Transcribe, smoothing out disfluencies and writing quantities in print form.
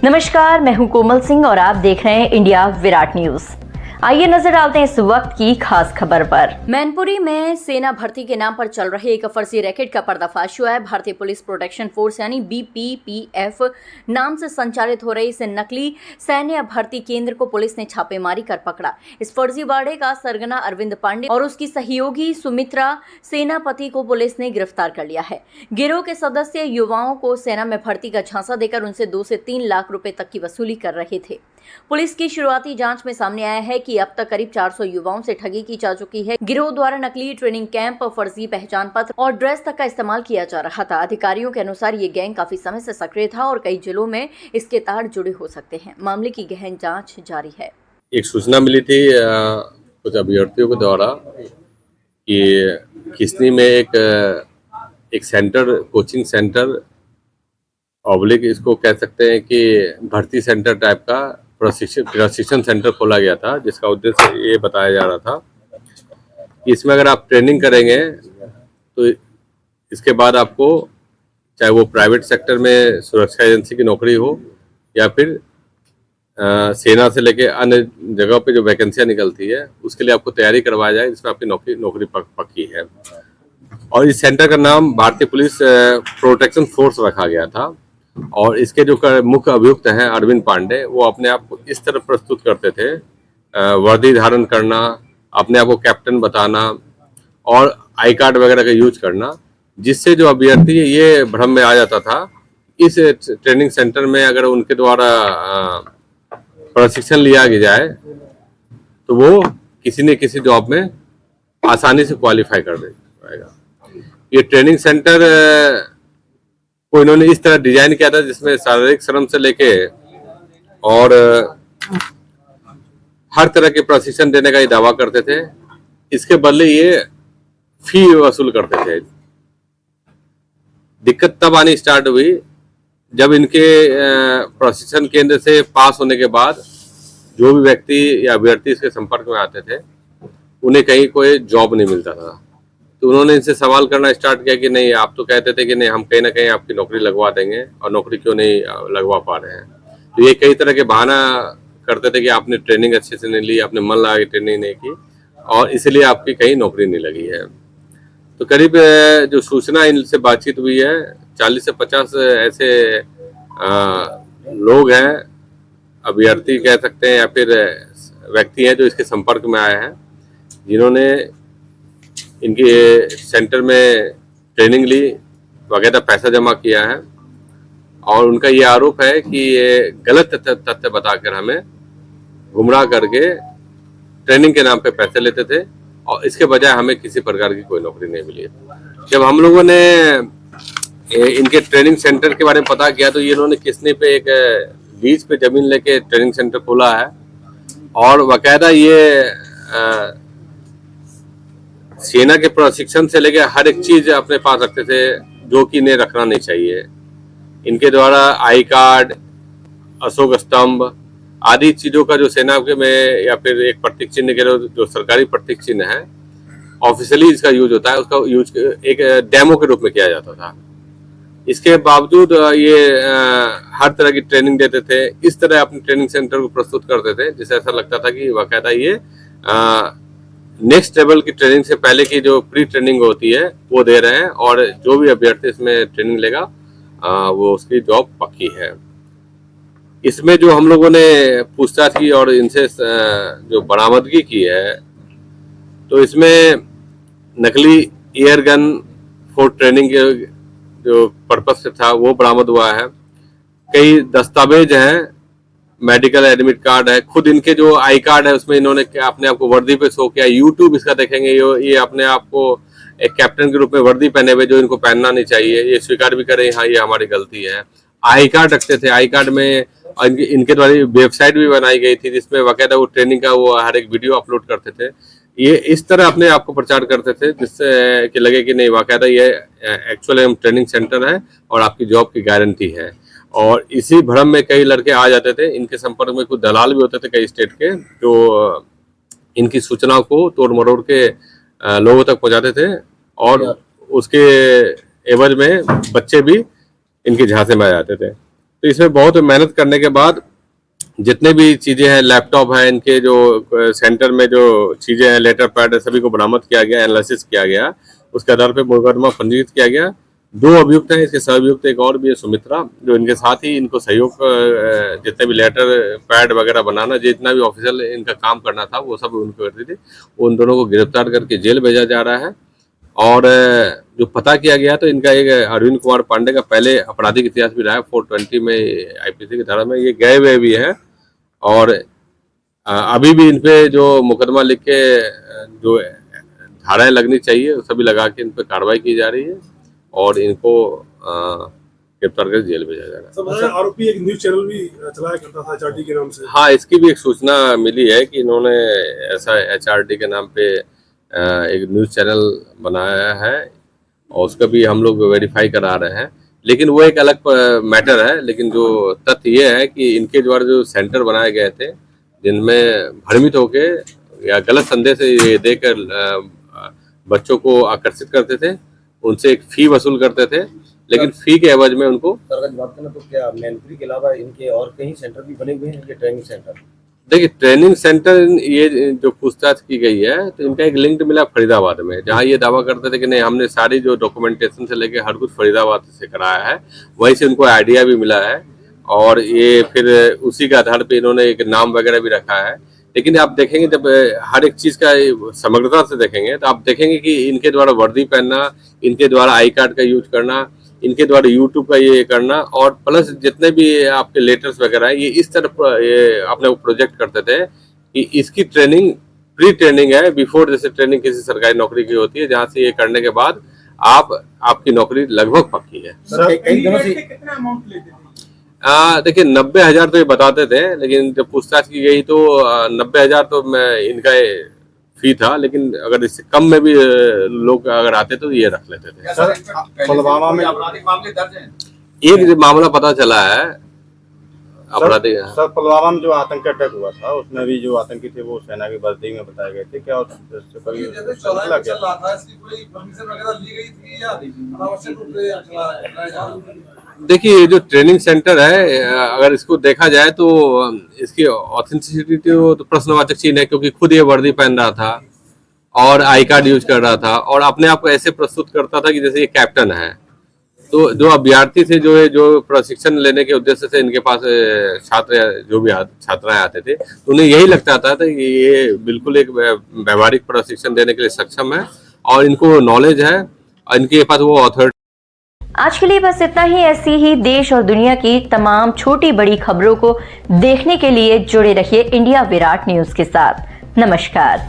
नमस्कार, मैं हूं कोमल सिंह और आप देख रहे हैं इंडिया विराट न्यूज। आइए नजर डालते हैं इस वक्त की खास खबर पर। मैनपुरी में सेना भर्ती के नाम पर चल रहे एक फर्जी रैकेट का पर्दाफाश हुआ है। भारतीय पुलिस प्रोटेक्शन फोर्स यानी BPPF नाम से संचालित हो रही इस नकली सैन्य भर्ती केंद्र को पुलिस ने छापेमारी कर पकड़ा। इस फर्जीवाड़े का सरगना अरविंद पांडे और उसकी सहयोगी सुमित्रा सेनापति को पुलिस ने गिरफ्तार कर लिया है। गिरोह के सदस्य युवाओं को सेना में भर्ती का झांसा देकर उनसे 2 से 3 लाख रुपए तक की वसूली कर रहे थे। पुलिस की शुरुआती जांच में सामने आया है कि अब तक करीब 400 युवाओं से ठगी की जा चुकी है। गिरोह द्वारा नकली ट्रेनिंग कैंप, फर्जी पहचान पत्र और ड्रेस तक का इस्तेमाल किया जा रहा था। अधिकारियों के अनुसार ये गैंग काफी समय से सक्रिय था और कई जिलों में इसके तार जुड़े हो सकते हैं। मामले की गहन जांच जारी है। एक सूचना मिली थी कुछ अभ्यर्थियों के द्वारा कि किसनी में एक सेंटर, कोचिंग सेंटर ऑब्लिक इसको कह सकते हैं कि भर्ती सेंटर टाइप का प्रशिक्षण सेंटर खोला गया था, जिसका उद्देश्य ये बताया जा रहा था कि इसमें अगर आप ट्रेनिंग करेंगे तो इसके बाद आपको, चाहे वो प्राइवेट सेक्टर में सुरक्षा एजेंसी की नौकरी हो या फिर सेना से लेके अन्य जगहों पे जो वैकेंसियां निकलती है उसके लिए आपको तैयारी करवाया जाए, जिसमें आपकी नौकरी पक्की है। और इस सेंटर का नाम भारतीय पुलिस प्रोटेक्शन फोर्स रखा गया था। और इसके जो मुख्य अभियुक्त हैं अरविंद पांडे, वो अपने आप को इस तरह प्रस्तुत करते थे, वर्दी धारण करना, अपने आप को कैप्टन बताना और आई कार्ड वगैरह का यूज करना, जिससे जो अभ्यर्थी ये भ्रम में आ जाता था इस ट्रेनिंग सेंटर में अगर उनके द्वारा प्रशिक्षण लिया जाए तो वो किसी न किसी जॉब में आसानी से क्वालिफाई कर देगा। ये ट्रेनिंग सेंटर को इन्होंने इस तरह डिजाइन किया था जिसमें शारीरिक श्रम से लेके और हर तरह के प्रशिक्षण देने का ये दावा करते थे। इसके बदले ये फी वसूल करते थे। दिक्कत तब आनी स्टार्ट हुई जब इनके प्रशिक्षण केंद्र से पास होने के बाद जो भी व्यक्ति या अभ्यर्थी इसके संपर्क में आते थे उन्हें कहीं कोई जॉब नहीं मिलता था। तो उन्होंने इनसे सवाल करना स्टार्ट किया कि नहीं, आप तो कहते थे कि नहीं, हम कहीं ना कहीं आपकी नौकरी लगवा देंगे और नौकरी क्यों नहीं लगवा पा रहे हैं। तो ये कई तरह के बहाना करते थे कि आपने ट्रेनिंग अच्छे से नहीं ली, आपने मन लगा के ट्रेनिंग नहीं की और इसलिए आपकी कहीं नौकरी नहीं लगी है। तो करीब जो सूचना इनसे बातचीत हुई है, 40 से 50 ऐसे लोग हैं, अभ्यर्थी कह सकते हैं या फिर व्यक्ति हैं जो इसके संपर्क में आए हैं, जिन्होंने इनके सेंटर में ट्रेनिंग ली, वगैरह पैसा जमा किया है। और उनका ये आरोप है कि ये गलत तथ्य बताकर हमें गुमराह करके ट्रेनिंग के नाम पे पैसे लेते थे और इसके बजाय हमें किसी प्रकार की कोई नौकरी नहीं मिली। जब हम लोगों ने इनके ट्रेनिंग सेंटर के बारे में पता किया तो ये इन्होंने किसने पे एक लीज पे जमीन लेके ट्रेनिंग सेंटर खोला है और बाकायदा ये सेना के प्रशिक्षण से लेके हर एक चीज अपने पास रखते थे जो कि इन्हें रखना नहीं चाहिए। इनके द्वारा आई कार्ड, अशोक स्तंभ आदि चीजों का जो सेना के में या फिर एक प्रतीक चिन्ह के जो सरकारी प्रतीक चिन्ह है, ऑफिशियली इसका यूज होता है, उसका यूज एक डेमो के रूप में किया जाता था। इसके बावजूद ये हर तरह की ट्रेनिंग देते थे, इस तरह अपने ट्रेनिंग सेंटर को प्रस्तुत करते थे जिससे ऐसा लगता था कि बाकायदा ये नेक्स्ट लेवल की ट्रेनिंग से पहले की जो प्री ट्रेनिंग होती है वो दे रहे हैं और जो भी अभ्यर्थी इसमें ट्रेनिंग लेगा वो उसकी जॉब पक्की है। इसमें जो हम लोगों ने पूछताछ की और इनसे जो बरामदगी की है तो इसमें नकली एयर गन फॉर ट्रेनिंग के जो पर्पज से था वो बरामद हुआ है। कई दस्तावेज हैं, मेडिकल एडमिट कार्ड है, खुद इनके जो आई कार्ड है उसमें इन्होंने अपने आप को वर्दी पे शो किया। यूट्यूब इसका देखेंगे, ये अपने आप को एक कैप्टन के रूप में वर्दी पहने हुए, जो इनको पहनना नहीं चाहिए, ये स्वीकार भी करें हाँ ये हमारी गलती है। आई कार्ड रखते थे, आई कार्ड में इनके द्वारा वेबसाइट भी बनाई गई थी जिसमें बाकायदा वो ट्रेनिंग का वो हर एक वीडियो अपलोड करते थे। ये इस तरह अपने आप को प्रचार करते थे जिससे कि लगे कि नहीं बाकायदा ये एक्चुअल ट्रेनिंग सेंटर है और आपकी जॉब की गारंटी है। और इसी भ्रम में कई लड़के आ जाते थे। इनके संपर्क में कुछ दलाल भी होते थे कई स्टेट के, जो इनकी सूचनाओं को तोड़ मरोड़ के लोगों तक पहुंचाते थे और उसके एवज में बच्चे भी इनके झांसे में आ जाते थे। तो इसमें बहुत मेहनत करने के बाद जितने भी चीजें हैं, लैपटॉप है, इनके जो सेंटर में जो चीजें हैं, लेटर पैड है, सभी को बरामद किया गया, एनालिसिस किया गया। उसके आधार पर मुकदमा पंजीकृत किया गया। 2 अभियुक्त हैं, इसके सहअभियुक्त एक और भी है, सुमित्रा, जो इनके साथ ही इनको सहयोग जितने भी लेटर पैड वगैरह बनाना, जितना भी ऑफिशियल इनका काम करना था वो सब उनको करती थी। उन दोनों को गिरफ्तार करके जेल भेजा जा रहा है। और जो पता किया गया तो इनका एक अरविंद कुमार पांडे का पहले आपराधिक इतिहास भी रहा है, 420 में आईपीसी की धारा में ये गए हुए भी है। और अभी भी इन पे जो मुकदमा लिख के जो धाराएं लगनी चाहिए सभी लगा के इन पे कार्रवाई की जा रही है और इनको गिरफ्तार कर जेल भेजा जा रहा है। आरोपी एक न्यूज चैनल भी चलाया करता था HRD के नाम से। हाँ, इसकी भी एक सूचना मिली है कि इन्होंने ऐसा HRD के नाम पे एक न्यूज चैनल बनाया है और उसका भी हम लोग वेरीफाई करा रहे हैं। लेकिन वो एक अलग मैटर है। लेकिन जो तथ्य ये है कि इनके द्वारा जो सेंटर बनाए गए थे जिनमें भ्रमित होके या गलत संदेश ये देकर बच्चों को आकर्षित करते थे, उनसे एक फी वसूल करते थे, लेकिन फी के एवज में उनको बात करना। तो क्या मैनपुरी के अलावा इनके और कहीं सेंटर भी बने हुए हैं, ये ट्रेनिंग सेंटर? देखिए, ट्रेनिंग सेंटर ये जो पूछताछ की गई है तो इनका एक लिंक मिला फरीदाबाद में, जहाँ ये दावा करते थे कि नहीं हमने सारी जो डॉक्यूमेंटेशन से लेके हर कुछ फरीदाबाद से कराया है। वहीं से उनको आइडिया भी मिला है और ये फिर उसी के आधार पे इन्होंने एक नाम वगैरह भी रखा है। लेकिन आप देखेंगे जब हर एक चीज का समग्रता से देखेंगे तो आप देखेंगे कि इनके द्वारा वर्दी पहनना, इनके द्वारा आई कार्ड का यूज करना, इनके द्वारा यूट्यूब का ये करना और प्लस जितने भी आपके लेटर्स वगैरह है, ये इस तरह ये अपने प्रोजेक्ट करते थे कि इसकी ट्रेनिंग प्री ट्रेनिंग है, बिफोर जैसे ट्रेनिंग किसी सरकारी नौकरी की होती है, जहाँ से ये करने के बाद आपकी नौकरी लगभग पक्की है। कितना अमाउंट लेते थे? देखिए 90,000 तो ये बताते थे, लेकिन जब पूछताछ की गई तो 90,000 तो इनका फी था, लेकिन अगर इससे कम में भी लोग अगर आते तो ये रख लेते थे। सर, पुलवामा में आपराधिक मामले दर्ज हैं? एक मामला पता चला है आपराधिक। सर, पुलवामा में जो आतंकी अटैक हुआ था उसमें भी जो आतंकी थे वो सेना की वर्दी में बताए गए थे, क्या उससे कोई देखिए, जो ट्रेनिंग सेंटर है अगर इसको देखा जाए तो इसकी ऑथेंटिसिटी तो प्रश्नवाचक चिन्ह है, क्योंकि खुद ये वर्दी पहन रहा था और आई कार्ड यूज कर रहा था और अपने आप को ऐसे प्रस्तुत करता था कि जैसे ये कैप्टन है। तो जो अभ्यर्थी थे जो प्रशिक्षण लेने के उद्देश्य से इनके पास छात्र जो भी छात्राएं आते थे, तो उन्हें यही लगता था कि ये बिल्कुल एक व्यवहारिक प्रशिक्षण देने के लिए सक्षम है और इनको नॉलेज है और इनके पास वो अथॉरिटी। आज के लिए बस इतना ही। ऐसी ही देश और दुनिया की तमाम छोटी बड़ी खबरों को देखने के लिए जुड़े रहिए इंडिया विराट न्यूज के साथ। नमस्कार।